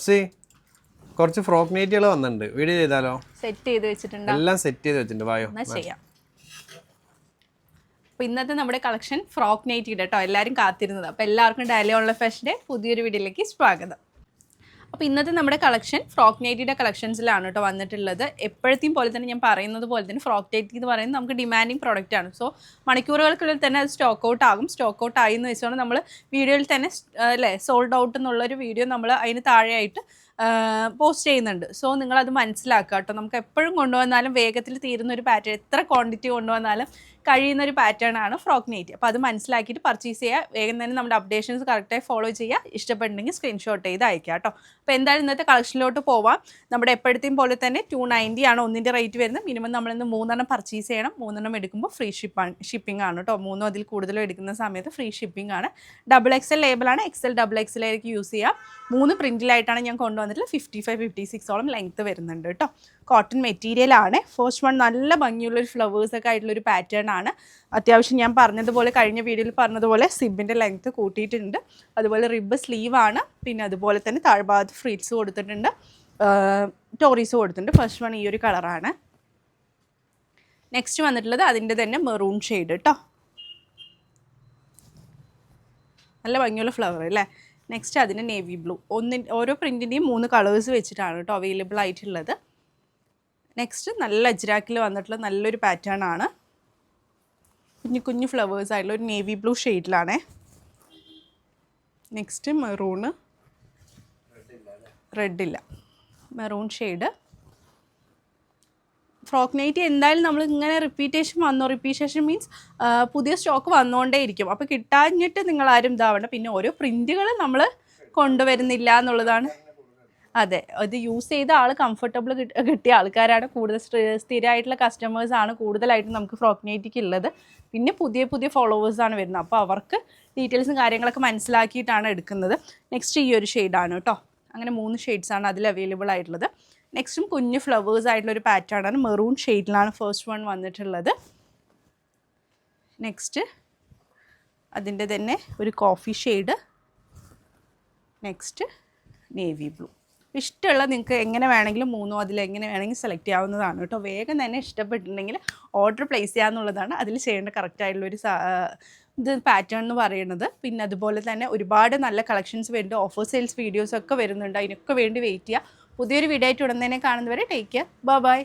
C കുറച്ച് frock നൈറ്റികൾ വന്നിട്ടുണ്ട്. Video ചെയ്താലോ? സെറ്റ് ചെയ്ത് വെച്ചിട്ടുണ്ട്. എല്ലാം സെറ്റ് ചെയ്ത് വെച്ചിട്ടുണ്ട്. വായോ ചെയ്യാം. അപ്പോൾ ഇന്നത്തെ നമ്മുടെ കളക്ഷൻ ഫ്രോക്ക് നൈറ്റിയുടെ കേട്ടോ എല്ലാവരും കാത്തിരുന്നത്. അപ്പോൾ എല്ലാവർക്കും ഡെയിലി ഓൺലൈൻ ഫാഷൻ്റെ പുതിയൊരു വീഡിയോയിലേക്ക് സ്വാഗതം. അപ്പോൾ ഇന്നത്തെ നമ്മുടെ കളക്ഷൻ ഫ്രോക്ക് നൈറ്റിയുടെ കളക്ഷൻസിലാണ് കേട്ടോ വന്നിട്ടുള്ളത്. എപ്പോഴത്തെയും പോലെ തന്നെ ഞാൻ പറയുന്നത് പോലെ തന്നെ ഫ്രോക്ക് നൈറ്റി എന്ന് പറയുന്നത് നമുക്ക് ഡിമാൻഡിങ് പ്രോഡക്റ്റ് ആണ്. സോ മണിക്കൂറുകൾക്കുള്ളിൽ തന്നെ അത് സ്റ്റോക്ക് ഔട്ട് ആകും. സ്റ്റോക്ക് ഔട്ട് ആയി എന്ന് വെച്ചാൽ നമ്മൾ വീഡിയോയിൽ തന്നെ അല്ലേ സോൾഡ് ഔട്ട് എന്നുള്ളൊരു വീഡിയോ നമ്മൾ അതിന് താഴെയായിട്ട് പോസ്റ്റ് ചെയ്യുന്നുണ്ട്. സോ നിങ്ങളത് മനസ്സിലാക്കുക കേട്ടോ. നമുക്ക് എപ്പോഴും കൊണ്ടുവന്നാലും വേഗത്തിൽ തീരുന്ന ഒരു പാറ്റേൺ, എത്ര ക്വാണ്ടിറ്റി കൊണ്ടുവന്നാലും കഴിയുന്ന ഒരു പാറ്റേൺ ആണ് ഫ്രോക്ക് നൈറ്റി. അപ്പോൾ അത് മനസ്സിലാക്കിയിട്ട് പർച്ചേസ് ചെയ്യുക. വേഗം തന്നെ നമ്മുടെ അപ്ഡേഷൻസ് കറക്റ്റായി ഫോളോ ചെയ്യുക. ഇഷ്ടപ്പെട്ടുണ്ടെങ്കിൽ സ്ക്രീൻഷോട്ട് ചെയ്ത് അയക്കുക കേട്ടോ. അപ്പോൾ എന്തായാലും ഇന്നത്തെ കളക്ഷനിലോട്ട് പോവാം. നമ്മുടെ എപ്പോഴത്തെയും പോലെ തന്നെ 290 ആണ് ഒന്നിൻ്റെ റേറ്റ് വരുന്നത്. മിനിമം നമ്മളിന്ന് 3 പർച്ചേസ് ചെയ്യണം. 3 എടുക്കുമ്പോൾ ഫ്രീ ഷിപ്പിംഗ് ആണ് കേട്ടോ. 3 അതിൽ കൂടുതലും എടുക്കുന്ന സമയത്ത് ഫ്രീ ഷിപ്പിംഗ് ആണ്. XXL ലേബിളാണ്. XXL യൂസ് ചെയ്യാം. 3 പ്രിൻറ്റിലായിട്ടാണ് ഞാൻ കൊണ്ടുവന്നിട്ടുള്ളത്. 55-56ഓളം ലെങ്ത്ത് വരുന്നുണ്ട് കേട്ടോ. കോട്ടൺ മെറ്റീരിയൽ ആണ്. ഫസ്റ്റ് വൺ നല്ല ഭംഗിയുള്ളൊരു ഫ്ലവേഴ്സൊക്കെ ആയിട്ടുള്ളൊരു പാറ്റേൺ ആണ്. അത്യാവശ്യം ഞാൻ പറഞ്ഞതുപോലെ കഴിഞ്ഞ വീഡിയോയിൽ പറഞ്ഞതുപോലെ സിബിൻ്റെ ലെങ്ത്ത് കൂട്ടിയിട്ടുണ്ട്. അതുപോലെ റിബ് സ്ലീവാണ്. പിന്നെ അതുപോലെ തന്നെ താഴ്ഭാഗത്ത് ഫ്രീറ്റ്സ് കൊടുത്തിട്ടുണ്ട്, ടോറീസ് കൊടുത്തിട്ടുണ്ട്. ഫസ്റ്റ് വൺ ഈ ഒരു കളറാണ്. നെക്സ്റ്റ് വന്നിട്ടുള്ളത് അതിൻ്റെ തന്നെ മെറൂൺ ഷെയ്ഡ് കേട്ടോ. നല്ല ഭംഗിയുള്ള ഫ്ലവർ അല്ലേ. നെക്സ്റ്റ് അതിന് നേവി ബ്ലൂ. ഓരോ പ്രിൻറ്റിൻ്റെയും 3 കളേഴ്സ് വെച്ചിട്ടാണ് കേട്ടോ അവൈലബിൾ ആയിട്ടുള്ളത്. നെക്സ്റ്റ് നല്ല അജ്രാക്കിൽ വന്നിട്ടുള്ള നല്ലൊരു പാറ്റേൺ ആണ്. കുഞ്ഞു ഫ്ലവേഴ്സ് ആയിട്ടുള്ള ഒരു നേവി ബ്ലൂ ഷെയ്ഡിലാണേ. നെക്സ്റ്റ് മെറൂണ്, റെഡില്ല, മെറൂൺ ഷെയ്ഡ്. ഫ്രോക്ക് നൈറ്റി എന്തായാലും നമ്മൾ ഇങ്ങനെ റിപ്പീറ്റേഷൻ മീൻസ് പുതിയ സ്റ്റോക്ക് വന്നുകൊണ്ടേ ഇരിക്കും. അപ്പോൾ കിട്ടാഞ്ഞിട്ട് നിങ്ങളാരും ഇതാവണ്ട. പിന്നെ ഓരോ പ്രിൻറ്റുകൾ നമ്മൾ കൊണ്ടുവരുന്നില്ല എന്നുള്ളതാണ്. അതെ, അത് യൂസ് ചെയ്ത ആൾ കംഫർട്ടബിൾ കിട്ടിയ ആൾക്കാരാണ് കൂടുതൽ. സ്ഥിരമായിട്ടുള്ള കസ്റ്റമേഴ്സാണ് കൂടുതലായിട്ടും നമുക്ക് ഫ്രോക്ക് നൈറ്റിക്ക് ഉള്ളത്. പിന്നെ പുതിയ ഫോളോവേഴ്സാണ് വരുന്നത്. അപ്പോൾ അവർക്ക് ഡീറ്റെയിൽസും കാര്യങ്ങളൊക്കെ മനസ്സിലാക്കിയിട്ടാണ് എടുക്കുന്നത്. നെക്സ്റ്റ് ഈ ഒരു ഷെയ്ഡാണ് കേട്ടോ. അങ്ങനെ 3 ഷെയ്ഡ്സാണ് അതിൽ അവൈലബിൾ ആയിട്ടുള്ളത്. നെക്സ്റ്റും കുഞ്ഞ് ഫ്ലവേഴ്സ് ആയിട്ടുള്ളൊരു പാറ്റേൺ ആണ്. മെറൂൺ ഷെയ്ഡിലാണ് ഫസ്റ്റ് വൺ വന്നിട്ടുള്ളത്. നെക്സ്റ്റ് അതിൻ്റെ തന്നെ ഒരു coffee shade. Next navy blue. ഇഷ്ടമുള്ള നിങ്ങൾക്ക് എങ്ങനെ വേണമെങ്കിലും 3 അതിലെങ്ങനെ വേണമെങ്കിലും സെലക്ട് ചെയ്യാവുന്നതാണ് കേട്ടോ. വേഗം തന്നെ ഇഷ്ടപ്പെട്ടിട്ടുണ്ടെങ്കിൽ ഓർഡർ പ്ലേസ് ചെയ്യാന്നുള്ളതാണ് അതിൽ ചെയ്യേണ്ട കറക്റ്റായിട്ടുള്ളൊരു ഇത് പാറ്റേൺ എന്ന് പറയുന്നത്. പിന്നെ അതുപോലെ തന്നെ ഒരുപാട് നല്ല കളക്ഷൻസ് വരുന്നുണ്ട്. ഓഫർ സെയിൽസ് വീഡിയോസൊക്കെ വരുന്നുണ്ട്. അതിനൊക്കെ വേണ്ടി വെയിറ്റ് ചെയ്യുക. പുതിയൊരു വീഡിയോ ആയിട്ട് ഉടൻ തന്നെ കാണുന്നവരെ ടേക്ക് കെയർ. ബൈ.